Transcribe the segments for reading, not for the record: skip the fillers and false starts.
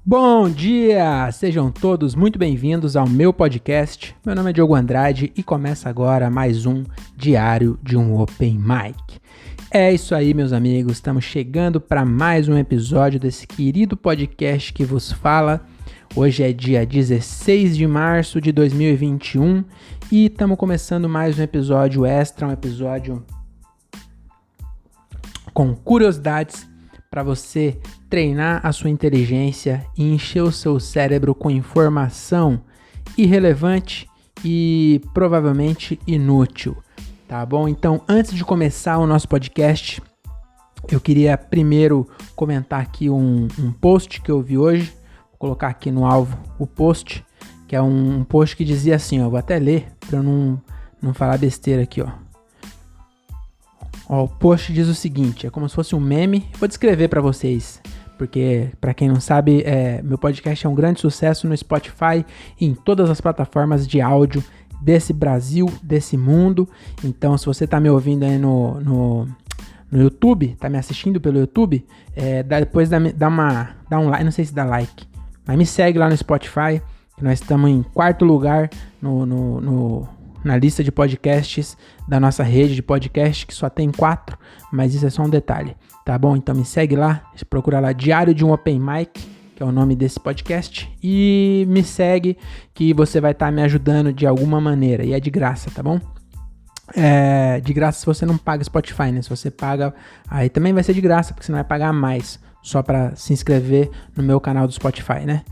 Bom dia! Sejam todos muito bem-vindos ao meu podcast. Meu nome é Diogo Andrade e começa agora mais um Diário de um Open Mic. É isso aí, meus amigos, estamos chegando para mais um episódio desse querido podcast que vos fala. Hoje é dia 16 de março de 2021 e estamos começando mais um episódio extra, um episódio com curiosidades para você treinar a sua inteligência e encher o seu cérebro com informação irrelevante e provavelmente inútil, tá bom? Então, antes de começar o nosso podcast, eu queria primeiro comentar aqui um post que eu vi hoje. Vou colocar aqui no alvo o post, que é um post que dizia assim, ó, vou até ler para eu não falar besteira aqui, ó. Ó, o post diz o seguinte, é como se fosse um meme, vou descrever para vocês, porque para quem não sabe, meu podcast é um grande sucesso no Spotify e em todas as plataformas de áudio desse Brasil, desse mundo. Então, se você tá me ouvindo aí no YouTube, tá me assistindo pelo YouTube, depois dá um like, não sei se dá like, mas me segue lá no Spotify, que nós estamos em quarto lugar na lista de podcasts da nossa rede de podcast, que só tem 4, mas isso é só um detalhe, tá bom? Então me segue lá, procura lá Diário de um Open Mic, que é o nome desse podcast, e me segue que você vai estar me ajudando de alguma maneira, e é de graça, tá bom? É de graça se você não paga Spotify, né? Se você paga, aí também vai ser de graça, porque você não vai pagar mais, só para se inscrever no meu canal do Spotify, né?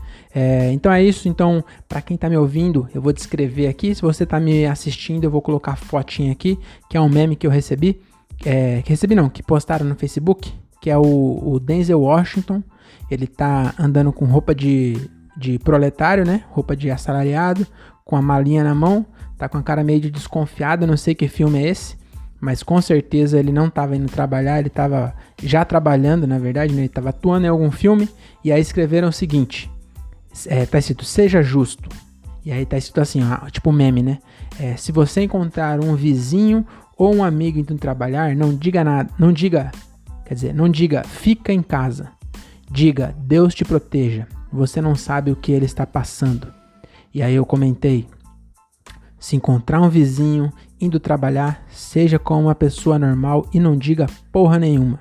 Então é isso. Então, para quem tá me ouvindo, eu vou descrever aqui. Se você tá me assistindo, eu vou colocar a fotinha aqui, que é um meme que eu recebi. Que postaram no Facebook, que é o Denzel Washington. Ele tá andando com roupa de proletário, né? Roupa de assalariado, com a malinha na mão. Tá com a cara meio de desconfiado, não sei que filme é esse. Mas com certeza ele não estava indo trabalhar, ele estava já trabalhando, na verdade, né? Ele estava atuando em algum filme. E aí escreveram o seguinte, tá escrito, seja justo. E aí tá escrito assim, ó, tipo meme, né? Se você encontrar um vizinho ou um amigo indo trabalhar, não diga nada, não diga, fica em casa. Diga, Deus te proteja, você não sabe o que ele está passando. E aí eu comentei, se encontrar um vizinho indo trabalhar, seja como uma pessoa normal e não diga porra nenhuma.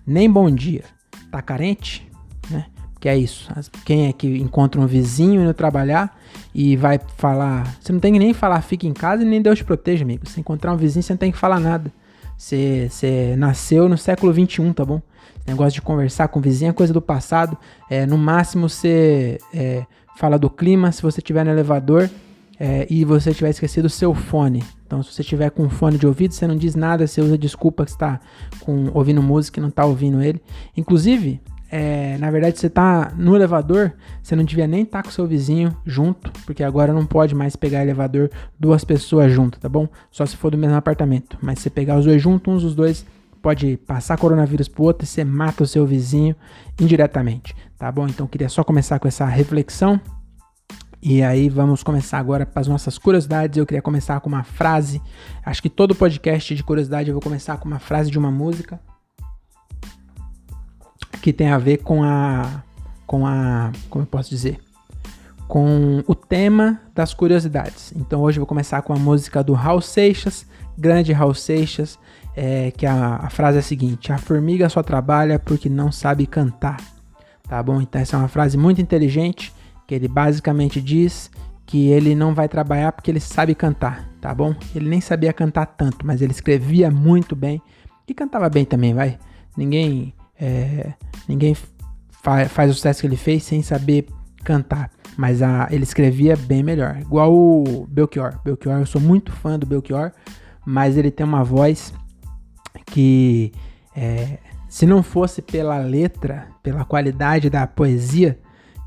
Nem bom dia. Tá carente? Né? Porque é isso. Quem é que encontra um vizinho indo trabalhar e vai falar... Você não tem que nem falar fica em casa e nem Deus te proteja, amigo. Se encontrar um vizinho, você não tem que falar nada. Você nasceu no século XXI, tá bom? Esse negócio de conversar com o vizinho é coisa do passado. No máximo, você fala do clima se você estiver no elevador. E você tiver esquecido o seu fone. Então, se você tiver com fone de ouvido, você não diz nada, você usa desculpa que está ouvindo música e não está ouvindo ele. Inclusive, na verdade, você está no elevador, você não devia nem estar com o seu vizinho junto, porque agora não pode mais pegar elevador 2 pessoas junto, tá bom? Só se for do mesmo apartamento. Mas se você pegar os dois juntos, uns dos dois pode passar coronavírus pro outro e você mata o seu vizinho indiretamente, tá bom? Então, eu queria só começar com essa reflexão. E aí vamos começar agora para as nossas curiosidades. Eu queria começar com uma frase. Acho que todo podcast de curiosidade eu vou começar com uma frase de uma música que tem a ver com como eu posso dizer? Com o tema das curiosidades. Então hoje eu vou começar com a música do Raul Seixas, grande Raul Seixas, que a frase é a seguinte: a formiga só trabalha porque não sabe cantar. Tá bom? Então essa é uma frase muito inteligente, que ele basicamente diz que ele não vai trabalhar porque ele sabe cantar, tá bom? Ele nem sabia cantar tanto, mas ele escrevia muito bem e cantava bem também, vai? Ninguém faz o sucesso que ele fez sem saber cantar, mas ele escrevia bem melhor, igual o Belchior. Eu sou muito fã do Belchior, mas ele tem uma voz que, se não fosse pela letra, pela qualidade da poesia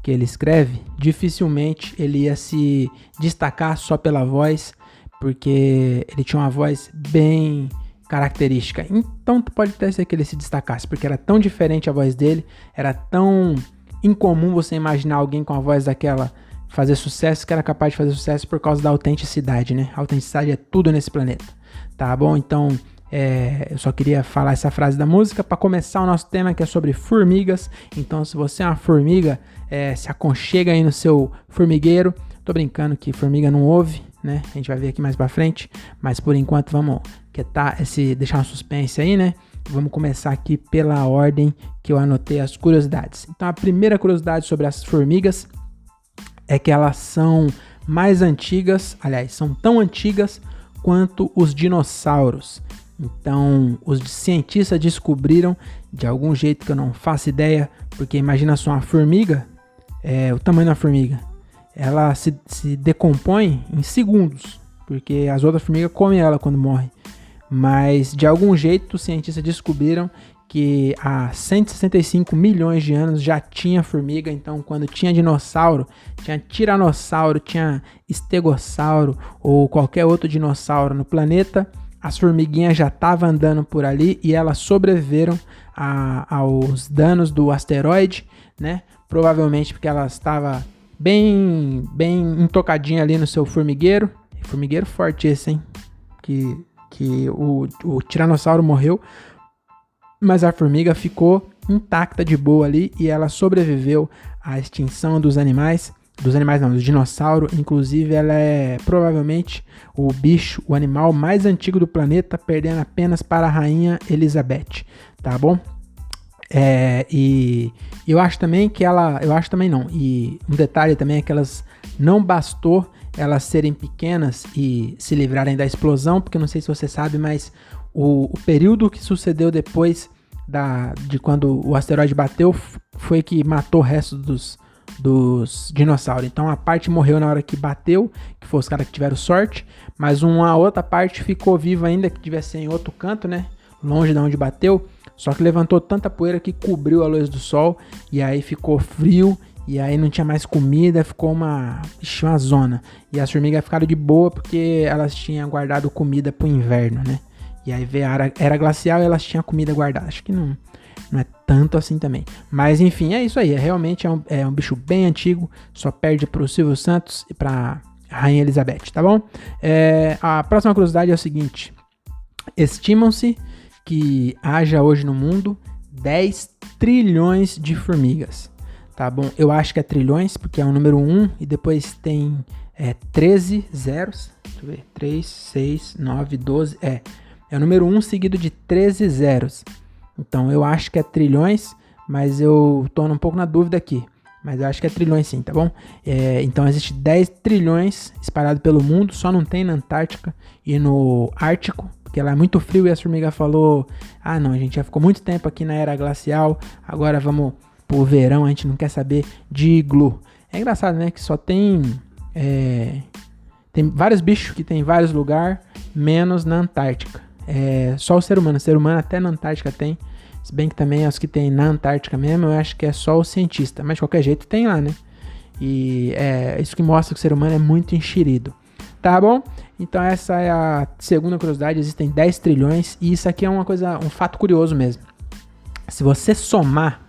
que ele escreve, dificilmente ele ia se destacar só pela voz, porque ele tinha uma voz bem característica. Então pode até ser que ele se destacasse, porque era tão diferente a voz dele, era tão incomum você imaginar alguém com a voz daquela fazer sucesso, que era capaz de fazer sucesso por causa da autenticidade, né? A autenticidade é tudo nesse planeta, tá bom? Então, Eu só queria falar essa frase da música para começar o nosso tema, que é sobre formigas. Então, se você é uma formiga, se aconchega aí no seu formigueiro. Tô brincando que formiga não ouve, né? A gente vai ver aqui mais pra frente. Mas por enquanto vamos deixar um suspense aí, né? Vamos começar aqui pela ordem que eu anotei as curiosidades. Então, a primeira curiosidade sobre as formigas é que elas são mais antigas, aliás, são tão antigas quanto os dinossauros. Então, os cientistas descobriram de algum jeito que eu não faço ideia, porque imagina só uma formiga, o tamanho da formiga, ela se decompõe em segundos, porque as outras formigas comem ela quando morre. Mas de algum jeito os cientistas descobriram que há 165 milhões de anos já tinha formiga. Então, quando tinha dinossauro, tinha tiranossauro, tinha estegossauro ou qualquer outro dinossauro no planeta, as formiguinhas já estavam andando por ali e elas sobreviveram aos danos do asteroide, né? Provavelmente porque ela estava bem intocadinha ali no seu formigueiro. Formigueiro forte esse, hein? Que o tiranossauro morreu, mas a formiga ficou intacta de boa ali e ela sobreviveu à extinção dos dinossauros. Inclusive, ela é provavelmente o animal mais antigo do planeta, perdendo apenas para a rainha Elizabeth, tá bom? E eu acho também que e um detalhe também é que não bastou elas serem pequenas e se livrarem da explosão, porque eu não sei se você sabe, mas o período que sucedeu depois de quando o asteroide bateu foi que matou o resto dos dinossauros. Então a parte morreu na hora que bateu, que foi os caras que tiveram sorte, mas uma outra parte ficou viva ainda, que devia ser em outro canto, né? Longe de onde bateu, só que levantou tanta poeira que cobriu a luz do sol, e aí ficou frio, e aí não tinha mais comida, ficou uma zona. E as formigas ficaram de boa porque elas tinham guardado comida pro inverno, né? E aí veio a era glacial e elas tinham comida guardada. Acho que não é tanto assim também. Mas enfim, é isso aí. Realmente é um bicho bem antigo. Só perde pro Silvio Santos e pra Rainha Elizabeth, tá bom? A próxima curiosidade é o seguinte. Estimam-se que haja hoje no mundo 10 trilhões de formigas. Tá bom? Eu acho que é trilhões, porque é o número 1 e depois tem 13 zeros. Deixa eu ver. 3, 6, 9, 12. É o número 1 seguido de 13 zeros. Então eu acho que é trilhões, mas eu tô um pouco na dúvida aqui. Mas eu acho que é trilhões sim, tá bom? Então existe 10 trilhões espalhados pelo mundo, só não tem na Antártica e no Ártico, porque lá é muito frio e a formiga falou: ah não, a gente já ficou muito tempo aqui na era glacial, agora vamos pro verão, a gente não quer saber de iglu. É engraçado, né? Que só tem vários bichos que tem em vários lugares, menos na Antártica. Só o ser humano até na Antártica tem. Se bem que também os que tem na Antártica mesmo, eu acho que é só o cientista. Mas de qualquer jeito tem lá, né? E isso que mostra que o ser humano é muito enxerido. Tá bom? Então essa é a segunda curiosidade. Existem 10 trilhões. E isso aqui é um fato curioso mesmo. Se você somar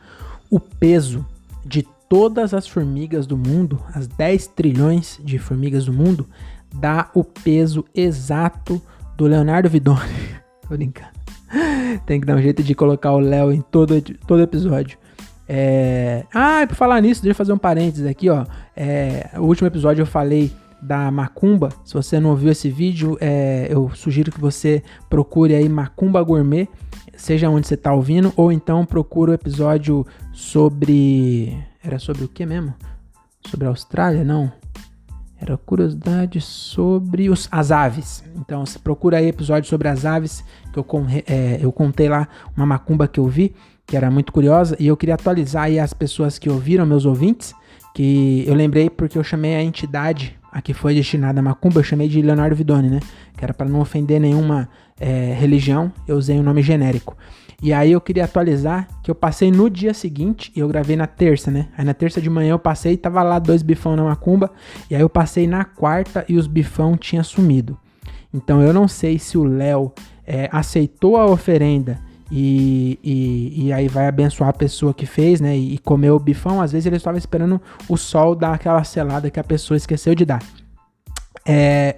o peso de todas as formigas do mundo, as 10 trilhões de formigas do mundo, dá o peso exato do Leonardo Vidoni. Tô brincando. Tem que dar um jeito de colocar o Léo em todo episódio. Por falar nisso, deixa eu fazer um parênteses aqui, ó. O último episódio eu falei da macumba. Se você não ouviu esse vídeo, eu sugiro que você procure aí Macumba Gourmet, seja onde você tá ouvindo, ou então procura o episódio sobre... Era sobre o que mesmo? Sobre a Austrália? Não. Era curiosidade sobre as aves. Então você procura aí episódio sobre as aves, que eu contei lá uma macumba que eu vi, que era muito curiosa, e eu queria atualizar aí as pessoas que ouviram, meus ouvintes, que eu lembrei porque eu chamei a entidade a que foi destinada a macumba, eu chamei de Leonardo Vidoni, né? Que era para não ofender nenhuma religião, eu usei um nome genérico. E aí eu queria atualizar que eu passei no dia seguinte e eu gravei na terça, né? Aí na terça de manhã eu passei e tava lá 2 bifão na macumba. E aí eu passei na quarta e os bifão tinham sumido. Então eu não sei se o Léo aceitou a oferenda e aí vai abençoar a pessoa que fez, né? E comeu o bifão. Às vezes ele estava esperando o sol dar aquela selada que a pessoa esqueceu de dar.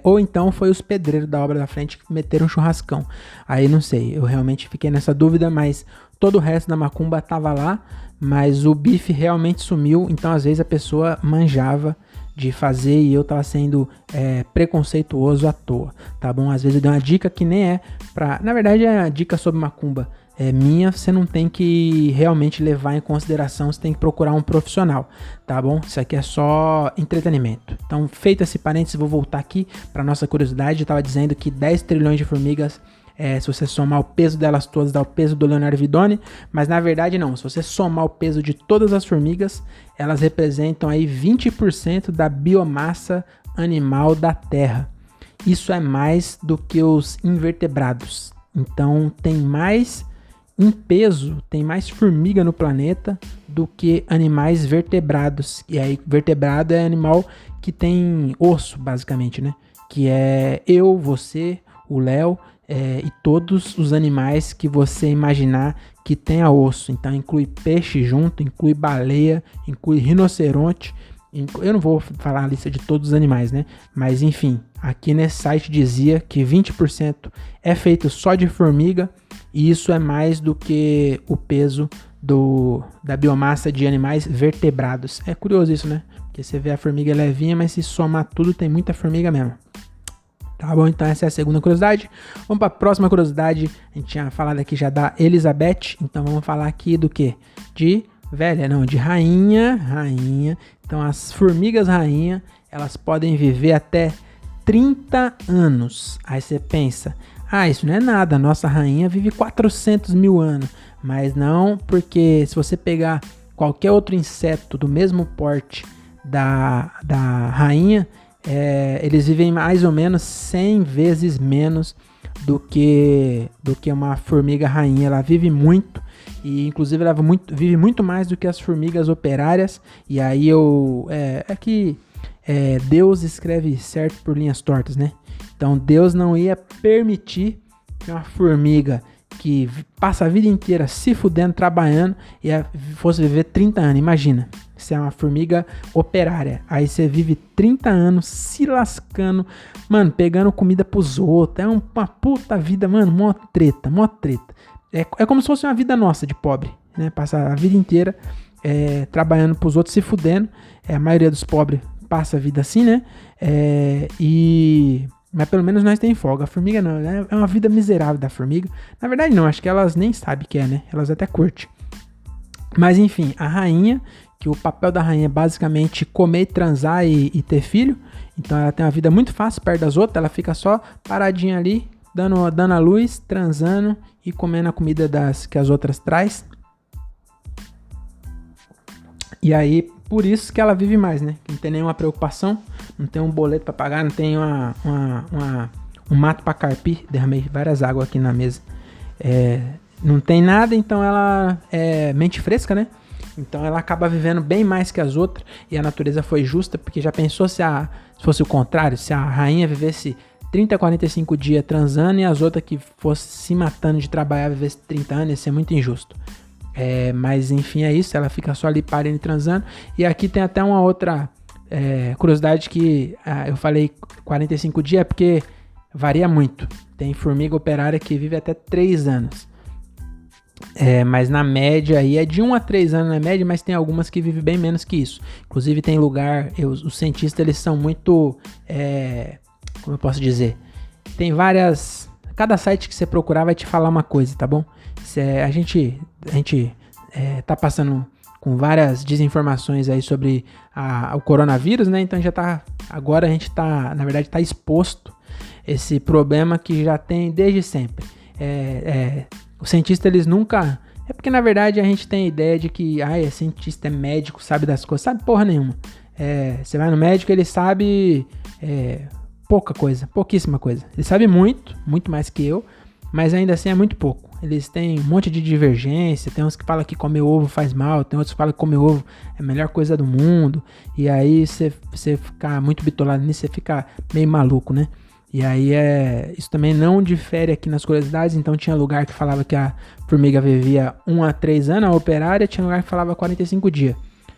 Ou então foi os pedreiros da obra da frente que meteram um churrascão. Aí não sei, eu realmente fiquei nessa dúvida, mas todo o resto da macumba tava lá, mas o bife realmente sumiu, então às vezes a pessoa manjava de fazer e eu tava sendo preconceituoso à toa, tá bom? Às vezes eu dei uma dica que nem é pra... Na verdade é a dica sobre macumba minha, você não tem que realmente levar em consideração, você tem que procurar um profissional, tá bom? Isso aqui é só entretenimento. Então, feito esse parênteses, vou voltar aqui para nossa curiosidade. Eu estava dizendo que 10 trilhões de formigas, se você somar o peso delas todas, dá o peso do Leonardo Vidoni, mas na verdade não, se você somar o peso de todas as formigas, elas representam aí 20% da biomassa animal da Terra. Isso é mais do que os invertebrados. Então, tem mais... Em peso, tem mais formiga no planeta do que animais vertebrados. E aí, vertebrado é animal que tem osso, basicamente, né? Que é eu, você, o Léo e todos os animais que você imaginar que tenha osso. Então, inclui peixe junto, inclui baleia, inclui rinoceronte. Eu não vou falar a lista de todos os animais, né? Mas, enfim, aqui nesse site dizia que 20% é feito só de formiga. E isso é mais do que o peso da biomassa de animais vertebrados. É curioso isso, né? Porque você vê a formiga levinha, mas se somar tudo, tem muita formiga mesmo. Tá bom? Então essa é a segunda curiosidade. Vamos para a próxima curiosidade. A gente tinha falado aqui já da Elizabeth. Então vamos falar aqui do quê? De rainha. Então as formigas rainha, elas podem viver até 30 anos. Aí você pensa... isso não é nada, a nossa rainha vive 400 mil anos. Mas não, porque se você pegar qualquer outro inseto do mesmo porte da rainha, eles vivem mais ou menos 100 vezes menos do que uma formiga rainha. Ela vive muito e inclusive ela vive muito mais do que as formigas operárias. E aí Deus escreve certo por linhas tortas, né? Então Deus não ia permitir que uma formiga que passa a vida inteira se fudendo, trabalhando, fosse viver 30 anos. Imagina, você é uma formiga operária, aí você vive 30 anos se lascando, mano, pegando comida pros outros. É uma puta vida, mano, mó treta. É como se fosse uma vida nossa de pobre, né? Passar a vida inteira trabalhando pros outros, se fudendo. A maioria dos pobres passa a vida assim, né? Mas pelo menos nós tem folga. A formiga não, né? É uma vida miserável da formiga. Na verdade não, acho que elas nem sabem o que é, né? Elas até curtem. Mas enfim, a rainha, que o papel da rainha é basicamente comer, transar e ter filho. Então ela tem uma vida muito fácil perto das outras. Ela fica só paradinha ali, dando a luz, transando e comendo a comida que as outras traz. E aí, por isso que ela vive mais, né? Não tem nenhuma preocupação, não tem um boleto pra pagar, não tem um mato pra carpir. Derramei várias águas aqui na mesa. Não tem nada, então ela é mente fresca, né? Então ela acaba vivendo bem mais que as outras. E a natureza foi justa, porque já pensou se fosse o contrário? Se a rainha vivesse 30, 45 dias transando e as outras que fossem se matando de trabalhar vivesse 30 anos, ia ser muito injusto. Mas enfim, é isso, ela fica só ali parando e transando. E aqui tem até uma outra curiosidade que eu falei 45 dias, porque varia muito. Tem formiga operária que vive até 3 anos. Mas na média aí é de 1 a 3 anos na média, mas tem algumas que vivem bem menos que isso. Inclusive tem lugar, os cientistas eles são muito, como eu posso dizer, tem várias, cada site que você procurar vai te falar uma coisa, tá bom? A gente tá passando com várias desinformações aí sobre o coronavírus, né? Então agora a gente na verdade tá exposto esse problema que já tem desde sempre. Os cientistas, eles nunca... É porque, na verdade, a gente tem a ideia de que é cientista, é médico, sabe das coisas. Sabe porra nenhuma. Você vai no médico, ele sabe pouca coisa, pouquíssima coisa. Ele sabe muito, muito mais que eu, mas ainda assim é muito pouco. Eles têm um monte de divergência, tem uns que falam que comer ovo faz mal, tem outros que falam que comer ovo é a melhor coisa do mundo. E aí você ficar muito bitolado nisso, você fica meio maluco, né? E aí isso também não difere aqui nas curiosidades. Então tinha lugar que falava que a formiga vivia 1 a 3 anos, a operária, tinha lugar que falava 45 dias.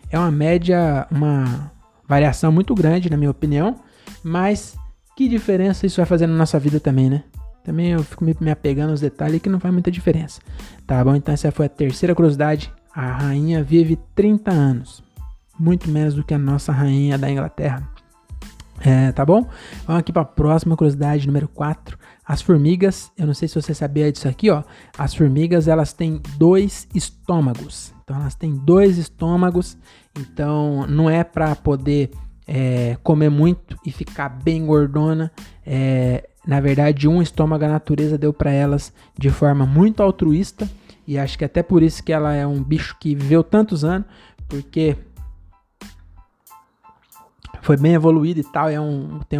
É uma média, uma variação muito grande na minha opinião, mas que diferença isso vai fazer na nossa vida também, né? Também eu fico me apegando aos detalhes que não faz muita diferença. Tá bom? Então essa foi a terceira curiosidade. A rainha vive 30 anos. Muito menos do que a nossa rainha da Inglaterra. Tá bom? Vamos aqui para a próxima curiosidade, número 4. As formigas, eu não sei se você sabia disso aqui, ó. As formigas, elas têm 2 estômagos. Então elas têm 2 estômagos. Então não é para poder comer muito e ficar bem gordona. Na verdade, um estômago a natureza deu para elas de forma muito altruísta. E acho que até por isso que ela é um bicho que viveu tantos anos. Porque foi bem evoluído e tal. Tem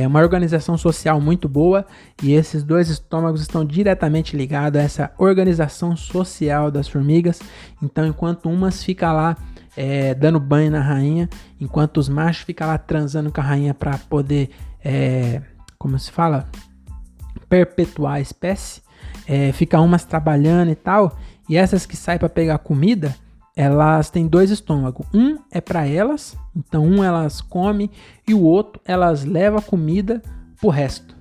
uma organização social muito boa. E esses 2 estômagos estão diretamente ligados a essa organização social das formigas. Então, enquanto umas ficam lá dando banho na rainha, enquanto os machos ficam lá transando com a rainha para poder, como se fala, perpetuar a espécie, fica umas trabalhando e tal, e essas que saem para pegar comida, elas têm 2 estômagos, um é para elas, então um elas comem e o outro elas levam a comida pro resto.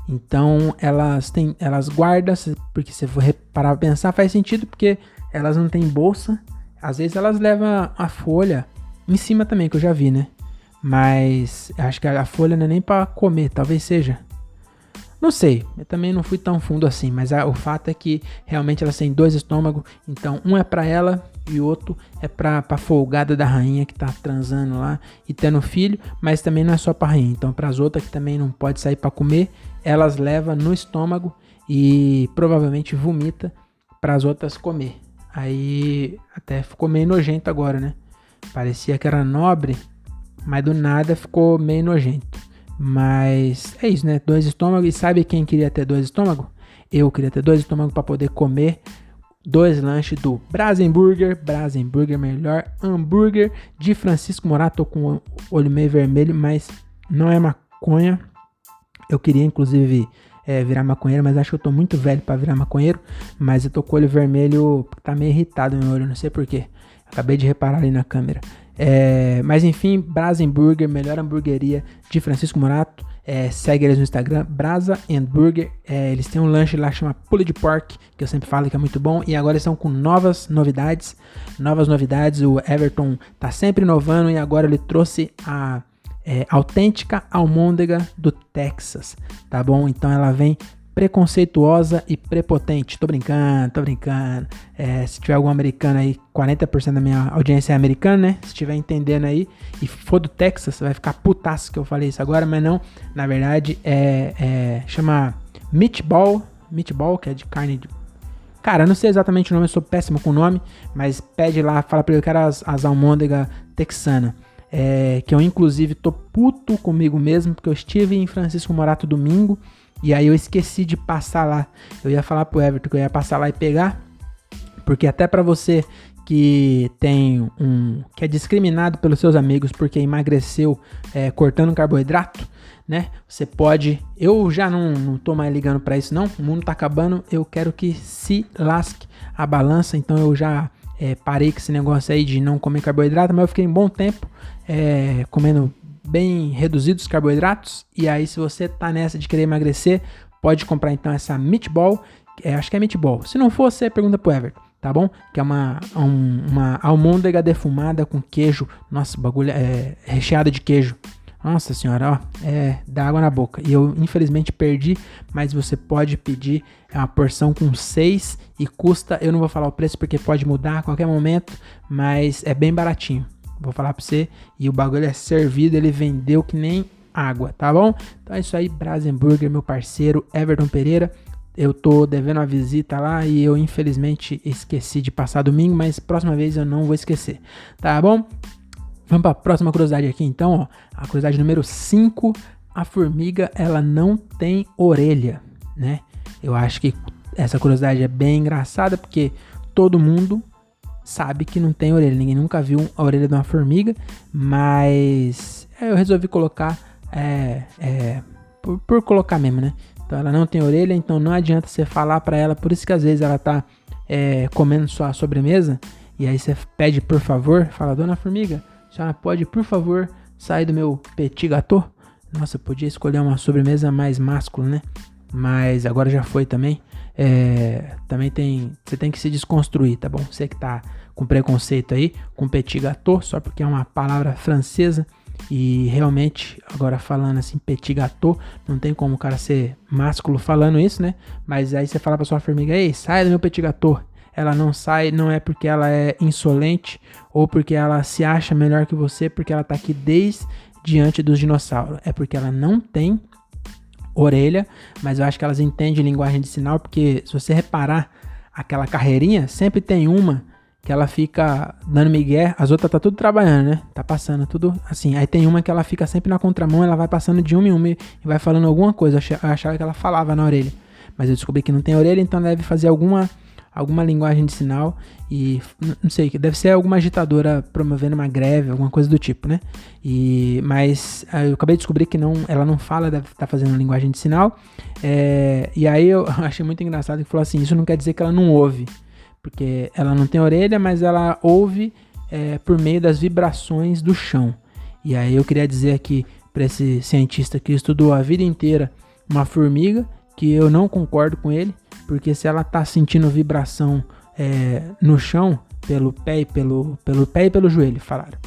Então elas guardam, porque se for parar pra pensar faz sentido, porque elas não têm bolsa. Às vezes elas levam a folha em cima também, que eu já vi, né? Mas acho que a folha não é nem pra comer, talvez seja. Não sei, eu também não fui tão fundo assim, mas o fato é que realmente elas têm 2 estômagos. Então um é pra ela e o outro é pra folgada da rainha que tá transando lá e tendo filho. Mas também não é só pra rainha, então pras outras que também não pode sair pra comer, elas levam no estômago e provavelmente vomita pras outras comer. Aí até ficou meio nojento agora, né? Parecia que era nobre, mas do nada ficou meio nojento. Mas é isso, né? 2 estômagos. E sabe quem queria ter 2 estômagos? Eu queria ter 2 estômagos para poder comer 2 lanches do Brasenburger. Brasenburger, melhor hambúrguer de Francisco Morato. Tô com o olho meio vermelho, mas não é maconha. Eu queria inclusive virar maconheiro, mas acho que eu tô muito velho pra virar maconheiro. Mas eu tô com o olho vermelho, tá meio irritado meu olho, não sei porquê. Acabei de reparar ali na câmera. Mas enfim, Brasenburger, melhor hamburgueria de Francisco Morato. Segue eles no Instagram, Brasa and Burger. Eles têm um lanche lá que chama Pulled Pork, que eu sempre falo que é muito bom. E agora eles estão com novas novidades. O Everton tá sempre inovando e agora ele trouxe a autêntica almôndega do Texas, tá bom? Então ela vem preconceituosa e prepotente. Tô brincando. Se tiver algum americano aí, 40% da minha audiência é americana, né? Se estiver entendendo aí e for do Texas, você vai ficar putaço que eu falei isso agora, mas não. Na verdade, chama Meatball, que é de carne de... Cara, eu não sei exatamente o nome, eu sou péssimo com o nome, mas pede lá, fala pra ele que eu quero as almôndegas texanas. Que eu inclusive tô puto comigo mesmo, porque eu estive em Francisco Morato domingo, e aí eu esqueci de passar lá. Eu ia falar pro Everton que eu ia passar lá e pegar, porque até pra você que tem que é discriminado pelos seus amigos porque emagreceu cortando carboidrato, né? Você pode... Eu já não tô mais ligando pra isso não, o mundo tá acabando, eu quero que se lasque a balança, então eu já parei com esse negócio aí de não comer carboidrato, mas eu fiquei um bom tempo comendo bem reduzidos os carboidratos. E aí, se você tá nessa de querer emagrecer, pode comprar então essa Meatball, acho que é Meatball. Se não for, você pergunta pro Everton, tá bom? Que é uma almôndega defumada com queijo. Nossa, o bagulho é recheado de queijo. Nossa senhora, ó, dá água na boca. E eu infelizmente perdi, mas você pode pedir uma porção com 6 e custa, eu não vou falar o preço porque pode mudar a qualquer momento, mas é bem baratinho. Vou falar pra você. E o bagulho é servido, ele vendeu que nem água, tá bom? Então é isso aí, Brasenburger, meu parceiro Everton Pereira. Eu tô devendo uma visita lá e eu infelizmente esqueci de passar domingo, mas próxima vez eu não vou esquecer, tá bom? Vamos para a próxima curiosidade aqui então, ó. A curiosidade número 5, a formiga ela não tem orelha, né? Eu acho que essa curiosidade é bem engraçada porque todo mundo sabe que não tem orelha, ninguém nunca viu a orelha de uma formiga, mas eu resolvi colocar por colocar mesmo, né? Então ela não tem orelha, então não adianta você falar para ela, por isso que às vezes ela tá comendo sua sobremesa e aí você pede por favor, fala, dona formiga, a senhora pode por favor sair do meu petit gâteau? Nossa, eu podia escolher uma sobremesa mais máscula, né? Mas agora já foi também. Também você tem que se desconstruir, tá bom? Você que tá com preconceito aí, com petit gâteau, só porque é uma palavra francesa. E realmente, agora falando assim, petit gâteau, não tem como o cara ser másculo falando isso, né? Mas aí você fala pra sua formiga, ei, sai do meu petit gâteau. Ela não sai, não é porque ela é insolente ou porque ela se acha melhor que você, porque ela tá aqui desde diante dos dinossauros. É porque ela não tem orelha, mas eu acho que elas entendem linguagem de sinal, porque se você reparar, aquela carreirinha, sempre tem uma que ela fica dando migué, as outras tá tudo trabalhando, né? Tá passando tudo assim. Aí tem uma que ela fica sempre na contramão, ela vai passando de uma em uma e vai falando alguma coisa. Eu achava que ela falava na orelha, mas eu descobri que não tem orelha, então deve fazer alguma linguagem de sinal e não sei, que deve ser alguma agitadora promovendo uma greve, alguma coisa do tipo, né? Mas eu acabei de descobrir que ela não fala, deve estar fazendo linguagem de sinal. E aí eu achei muito engraçado que falou assim, isso não quer dizer que ela não ouve, porque ela não tem orelha, mas ela ouve por meio das vibrações do chão. E aí eu queria dizer aqui para esse cientista que estudou a vida inteira uma formiga, que eu não concordo com ele, porque se ela tá sentindo vibração no chão, pelo pé e pelo joelho, falaram.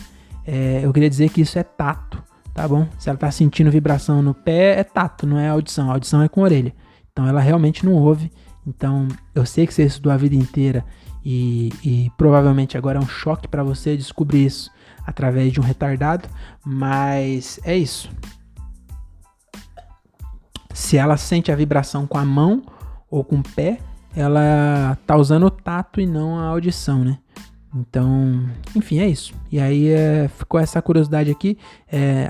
Eu queria dizer que isso é tato, tá bom? Se ela tá sentindo vibração no pé, é tato, não é audição. A audição é com a orelha. Então ela realmente não ouve. Então eu sei que você estudou a vida inteira e provavelmente agora é um choque para você descobrir isso através de um retardado, mas é isso. Se ela sente a vibração com a mão ou com o pé, ela tá usando o tato e não a audição, né? Então, enfim, é isso. E aí ficou essa curiosidade aqui.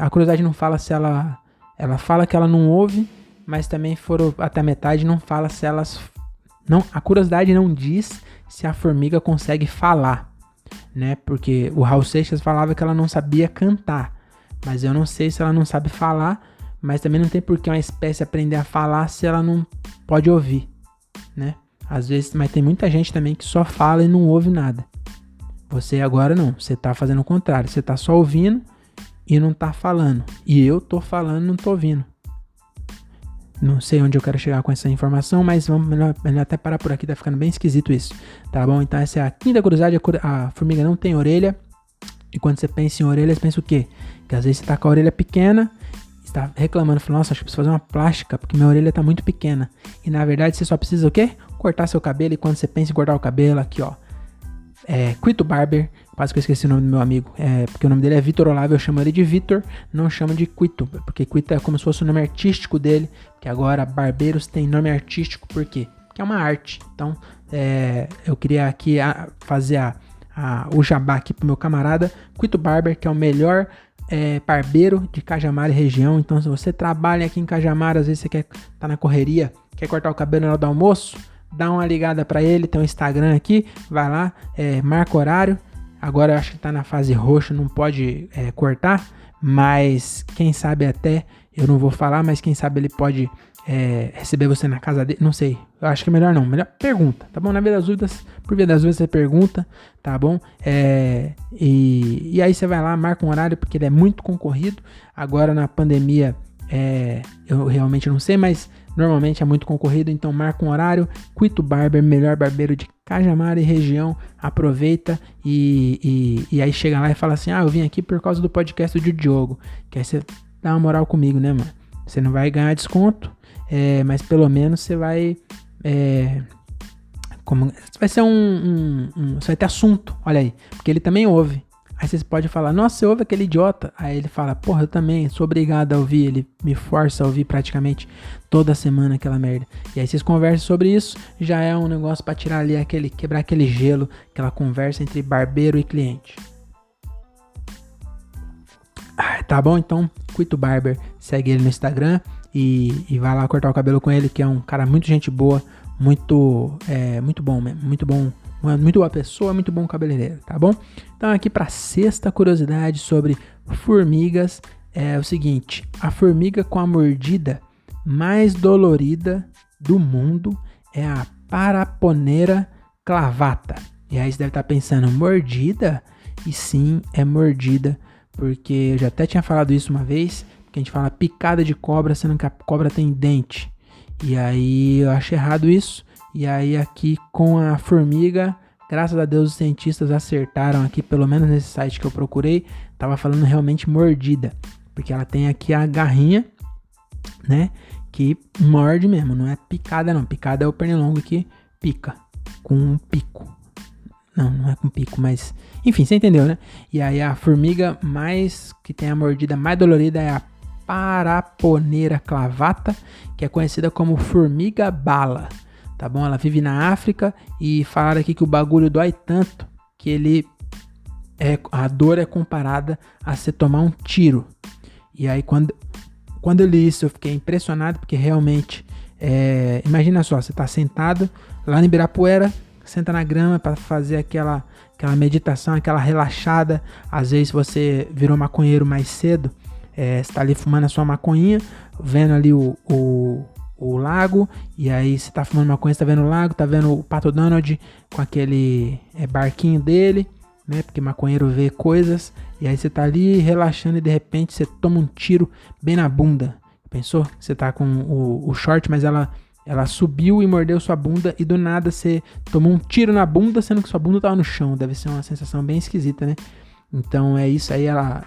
A curiosidade não fala se ela fala que ela não ouve, mas também foram até a metade, não fala se elas... Não, a curiosidade não diz se a formiga consegue falar, né? Porque o Raul Seixas falava que ela não sabia cantar, mas eu não sei se ela não sabe falar, mas também não tem por que uma espécie aprender a falar se ela não pode ouvir, né? Às vezes, mas tem muita gente também que só fala e não ouve nada. Você agora não, você tá fazendo o contrário, você tá só ouvindo e não tá falando. E eu tô falando e não tô ouvindo. Não sei onde eu quero chegar com essa informação, mas vamos melhor até parar por aqui, tá ficando bem esquisito isso, tá bom? Então essa é a quinta curiosidade, a formiga não tem orelha. E quando você pensa em orelha, você pensa o quê? Que às vezes você tá com a orelha pequena, está reclamando, falando, nossa, acho que preciso fazer uma plástica, porque minha orelha tá muito pequena. E na verdade você só precisa o quê? Cortar seu cabelo. E quando você pensa em cortar o cabelo, aqui ó, Quito Barber, quase que eu esqueci o nome do meu amigo, porque o nome dele é Vitor Olavo, eu chamo ele de Vitor, não chamo de Quito, porque Quito é como se fosse o nome artístico dele, que agora barbeiros tem nome artístico, por quê? Porque é uma arte. Então, eu queria aqui fazer o jabá aqui pro meu camarada Quito Barber, que é o melhor barbeiro de Cajamar e região. Então, se você trabalha aqui em Cajamar, às vezes você tá na correria, quer cortar o cabelo na hora do almoço, dá uma ligada pra ele, tem um Instagram aqui, vai lá, marca horário. Agora eu acho que tá na fase roxa, não pode cortar, mas quem sabe até, eu não vou falar, mas quem sabe ele pode receber você na casa dele, não sei, eu acho que é melhor não, melhor pergunta, tá bom? Na via das dúvidas, por via das dúvidas você pergunta, tá bom? E aí você vai lá, marca um horário, porque ele é muito concorrido. Agora na pandemia, eu realmente não sei, mas normalmente é muito concorrido, então marca um horário. Quito Barber, melhor barbeiro de Cajamar e região. Aproveita e aí chega lá e fala assim, eu vim aqui por causa do podcast do Diogo, que aí você dá uma moral comigo, né, mano? Você não vai ganhar desconto, mas pelo menos você vai vai ser você vai ter assunto, olha aí, porque ele também ouve. Aí você pode falar, nossa, você ouve aquele idiota? Aí ele fala, porra, eu também sou obrigado a ouvir. Ele me força a ouvir praticamente toda semana aquela merda. E aí vocês conversam sobre isso, já é um negócio pra tirar ali quebrar aquele gelo, aquela conversa entre barbeiro e cliente. Tá bom? Então, Quito Barber, segue ele no Instagram e vai lá cortar o cabelo com ele, que é um cara muito gente boa, muito bom mesmo, muito bom. Muito boa pessoa, muito bom cabeleireiro, tá bom? Então aqui para a sexta curiosidade sobre formigas é o seguinte: a formiga com a mordida mais dolorida do mundo é a Paraponera clavata. E aí você deve estar pensando, mordida? E sim, é mordida, porque eu já até tinha falado isso uma vez, que a gente fala picada de cobra, sendo que a cobra tem dente. E aí eu acho errado isso. E aí aqui com a formiga, graças a Deus os cientistas acertaram aqui, pelo menos nesse site que eu procurei, tava falando realmente mordida. Porque ela tem aqui a garrinha, né, que morde mesmo, não é picada não. Picada é o pernilongo que pica com um pico. Não é com pico, mas enfim, você entendeu, né? E aí a formiga mais que tem a mordida mais dolorida é a Paraponera clavata, que é conhecida como formiga bala, tá bom? Ela vive na África e falaram aqui que o bagulho dói tanto que a dor é comparada a você tomar um tiro. E aí quando eu li isso eu fiquei impressionado, porque realmente, imagina só, você tá sentado lá em Ibirapuera, senta na grama para fazer aquela meditação, aquela relaxada. Às vezes você virou maconheiro mais cedo, você tá ali fumando a sua maconhinha, vendo ali o lago, e aí você tá fumando maconha, você tá vendo o lago, tá vendo o Pato Donald com aquele barquinho dele, né? Porque maconheiro vê coisas, e aí você tá ali relaxando e de repente você toma um tiro bem na bunda. Pensou? Você tá com o short, mas ela subiu e mordeu sua bunda e do nada você tomou um tiro na bunda, sendo que sua bunda tava no chão. Deve ser uma sensação bem esquisita, né? Então é isso aí, ela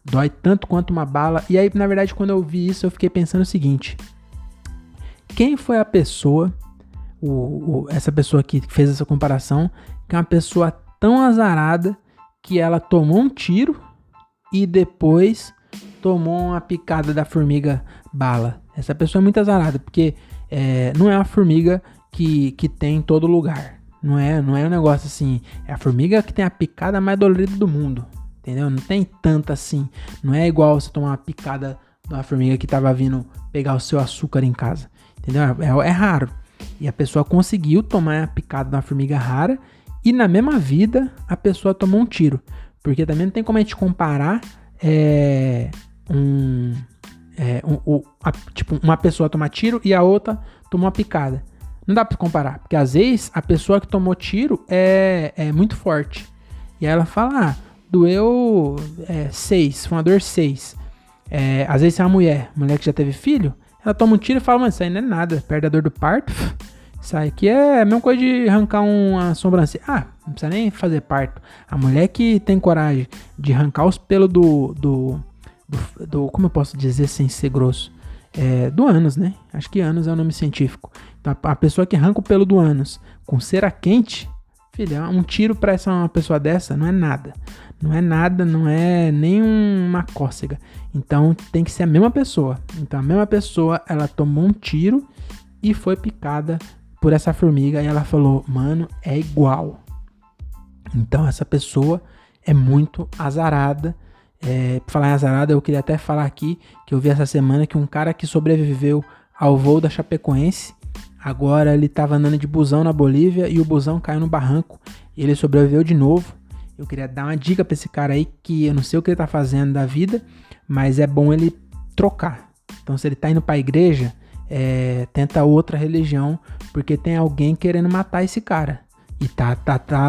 dói tanto quanto uma bala. E aí, na verdade, quando eu vi isso, eu fiquei pensando o seguinte: quem foi a pessoa, essa pessoa que fez essa comparação, que é uma pessoa tão azarada que ela tomou um tiro e depois tomou uma picada da formiga bala? Essa pessoa é muito azarada, porque não é uma formiga que tem em todo lugar. Não é um negócio assim. É a formiga que tem a picada mais dolorida do mundo. Entendeu? Não tem tanta assim. Não é igual você tomar uma picada de uma formiga que tava vindo pegar o seu açúcar em casa. Entendeu? É raro. E a pessoa conseguiu tomar a picada de uma formiga rara e na mesma vida a pessoa tomou um tiro. Porque também não tem como a gente comparar tipo, uma pessoa tomar tiro e a outra tomou uma picada. Não dá pra comparar, porque às vezes a pessoa que tomou tiro é muito forte. E aí ela fala, doeu 6, foi uma dor 6. Às vezes é uma mulher que já teve filho, ela toma um tiro e fala, mano, isso aí não é nada, perde a dor do parto. Isso aqui é a mesma coisa de arrancar uma sobrancelha. Não precisa nem fazer parto. A mulher que tem coragem de arrancar os pelos do como eu posso dizer sem ser grosso? Do ânus, né? Acho que ânus é o nome científico. Então, a pessoa que arranca o pelo do ânus com cera quente, filha, um tiro pra uma pessoa dessa não é nada. Não é nada, não é nem uma cócega. Então, tem que ser a mesma pessoa. Então, a mesma pessoa, ela tomou um tiro e foi picada por essa formiga. E ela falou, mano, é igual. Então, essa pessoa é muito azarada. Por falar em azarada, eu queria até falar aqui que eu vi essa semana que um cara que sobreviveu ao voo da Chapecoense, agora ele estava andando de busão na Bolívia e o busão caiu no barranco e ele sobreviveu de novo. Eu queria dar uma dica para esse cara aí, que eu não sei o que ele tá fazendo da vida, mas é bom ele trocar. Então, se ele tá indo para a igreja, tenta outra religião, porque tem alguém querendo matar esse cara e tá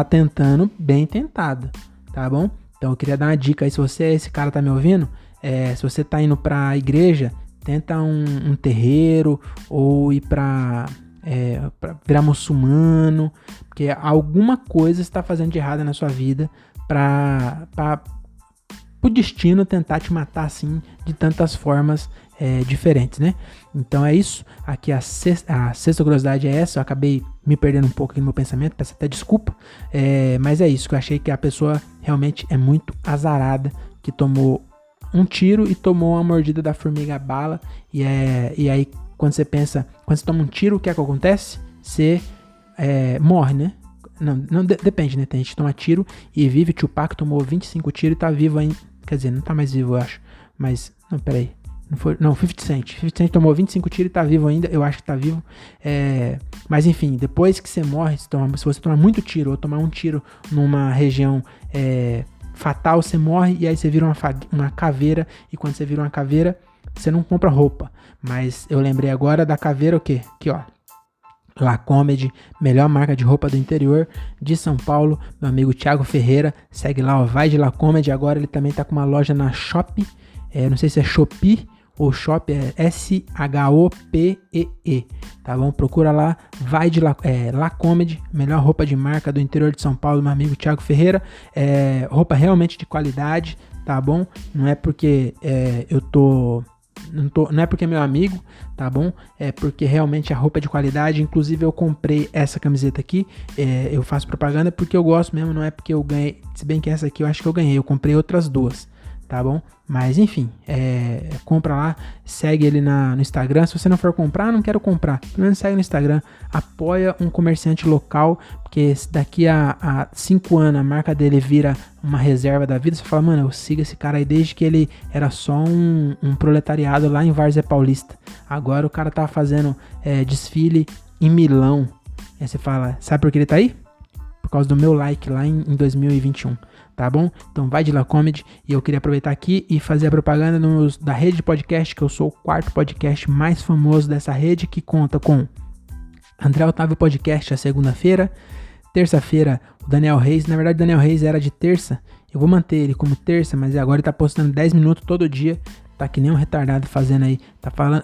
tentando, bem tentado, tá bom? Então eu queria dar uma dica aí, se esse cara tá me ouvindo, se você tá indo pra igreja, tenta um terreiro ou ir pra virar muçulmano, porque alguma coisa está fazendo de errado na sua vida para o destino tentar te matar assim de tantas formas diferentes, né? Então é isso. Aqui a sexta curiosidade é essa. Eu acabei me perdendo um pouco aqui no meu pensamento, peço até desculpa, mas é isso, que eu achei que a pessoa realmente é muito azarada, que tomou um tiro e tomou uma mordida da formiga bala, e aí quando você toma um tiro, o que é que acontece? Você morre, né? Não depende, né? Tem gente que toma tiro e vive. Tupac tomou 25 tiros e tá vivo ainda. Quer dizer, não tá mais vivo, eu acho. Mas, não, peraí. Não, 50 Cent. 50 Cent tomou 25 tiros e tá vivo ainda. Eu acho que tá vivo. Mas, enfim, depois que você morre, se você tomar muito tiro ou tomar um tiro numa região fatal, você morre e aí você vira uma caveira. E quando você vira uma caveira, você não compra roupa. Mas eu lembrei agora da caveira o quê? Aqui, ó. Lacomed, melhor marca de roupa do interior de São Paulo. Meu amigo Thiago Ferreira, segue lá, ó, vai de Lacomed. Agora ele também tá com uma loja na Shopee, não sei se é Shopee ou Shop, é SHOPEE, tá bom? Procura lá, vai de La Comedy, melhor roupa de marca do interior de São Paulo, meu amigo Thiago Ferreira, roupa realmente de qualidade, tá bom? Não é porque não é porque é meu amigo, tá bom? É porque realmente a roupa é de qualidade. Inclusive eu comprei essa camiseta aqui, eu faço propaganda porque eu gosto mesmo, não é porque eu ganhei. Se bem que essa aqui eu acho que eu ganhei, eu comprei outras duas, tá bom? Mas enfim, compra lá, segue ele no Instagram. Se você não for comprar, não quero comprar, pelo menos segue no Instagram, apoia um comerciante local, porque daqui a 5 anos a marca dele vira uma reserva da vida. Você fala, mano, eu sigo esse cara aí desde que ele era só um proletariado lá em Várzea Paulista. Agora o cara tá fazendo desfile em Milão. Aí você fala, sabe por que ele tá aí? Por causa do meu like lá em 2021, tá bom? Então vai de La Comedy, e eu queria aproveitar aqui e fazer a propaganda da rede de podcast, que eu sou o 4º podcast mais famoso dessa rede, que conta com André Otávio Podcast, a segunda-feira, terça-feira o Daniel Reis. Na verdade, o Daniel Reis era de terça, eu vou manter ele como terça, mas agora ele tá postando 10 minutos todo dia, tá que nem um retardado fazendo aí,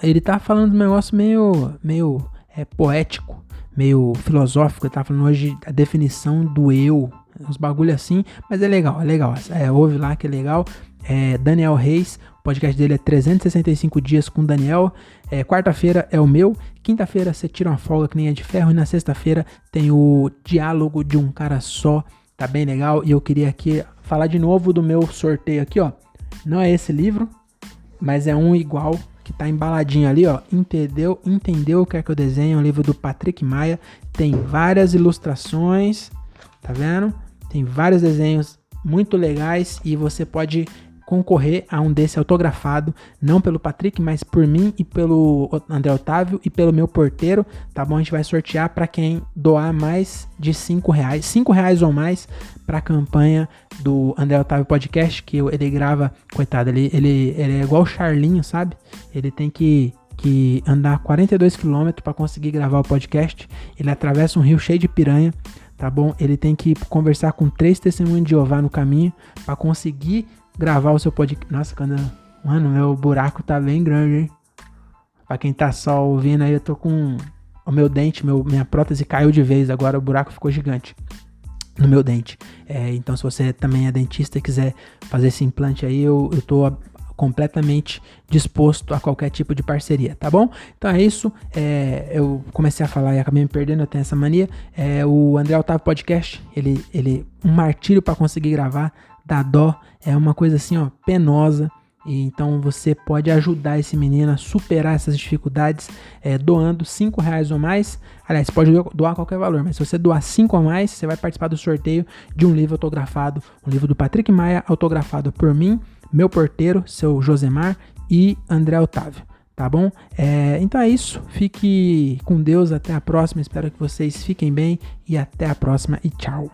ele tá falando um negócio meio poético, meio filosófico. Ele tá falando hoje a definição do eu, uns bagulho assim, mas é legal. Ouve lá que é legal. Daniel Reis, o podcast dele é 365 dias com Daniel. Quarta-feira é o meu, quinta-feira você tira uma folga que nem é de ferro, e na sexta-feira tem o diálogo de um cara só, tá bem legal. E eu queria aqui falar de novo do meu sorteio aqui, ó. Não é esse livro, mas é um igual, que tá embaladinho ali, ó. Entendeu o que é que eu desenho? É um livro do Patrick Maia. Tem várias ilustrações, tá vendo? Tem vários desenhos muito legais, e você pode concorrer a um desse autografado, não pelo Patrick, mas por mim e pelo André Otávio e pelo meu porteiro, tá bom? A gente vai sortear para quem doar mais de R$5, R$5 ou mais, para a campanha do André Otávio Podcast, que ele grava, coitado, ele é igual o Charlinho, sabe? Ele tem que andar 42 km para conseguir gravar o podcast. Ele atravessa um rio cheio de piranha, tá bom? Ele tem que conversar com 3 testemunhos de Jeová no caminho para conseguir gravar o seu podcast. Nossa, mano, meu buraco tá bem grande, hein? Pra quem tá só ouvindo aí, eu tô com o meu dente, minha prótese caiu de vez, agora o buraco ficou gigante no meu dente. Então se você também é dentista e quiser fazer esse implante aí, eu tô completamente disposto a qualquer tipo de parceria, tá bom? Então é isso, eu comecei a falar e acabei me perdendo, eu tenho essa mania. O André Otávio Podcast, ele um martírio para conseguir gravar, dá dó, é uma coisa assim, ó, penosa. E então você pode ajudar esse menino a superar essas dificuldades doando R$5 ou mais. Aliás, você pode doar qualquer valor, mas se você doar 5 ou mais, você vai participar do sorteio de um livro autografado, um livro do Patrick Maia, autografado por mim, meu porteiro, seu Josemar e André Otávio, tá bom? Então é isso, fique com Deus, até a próxima, espero que vocês fiquem bem e até a próxima e tchau!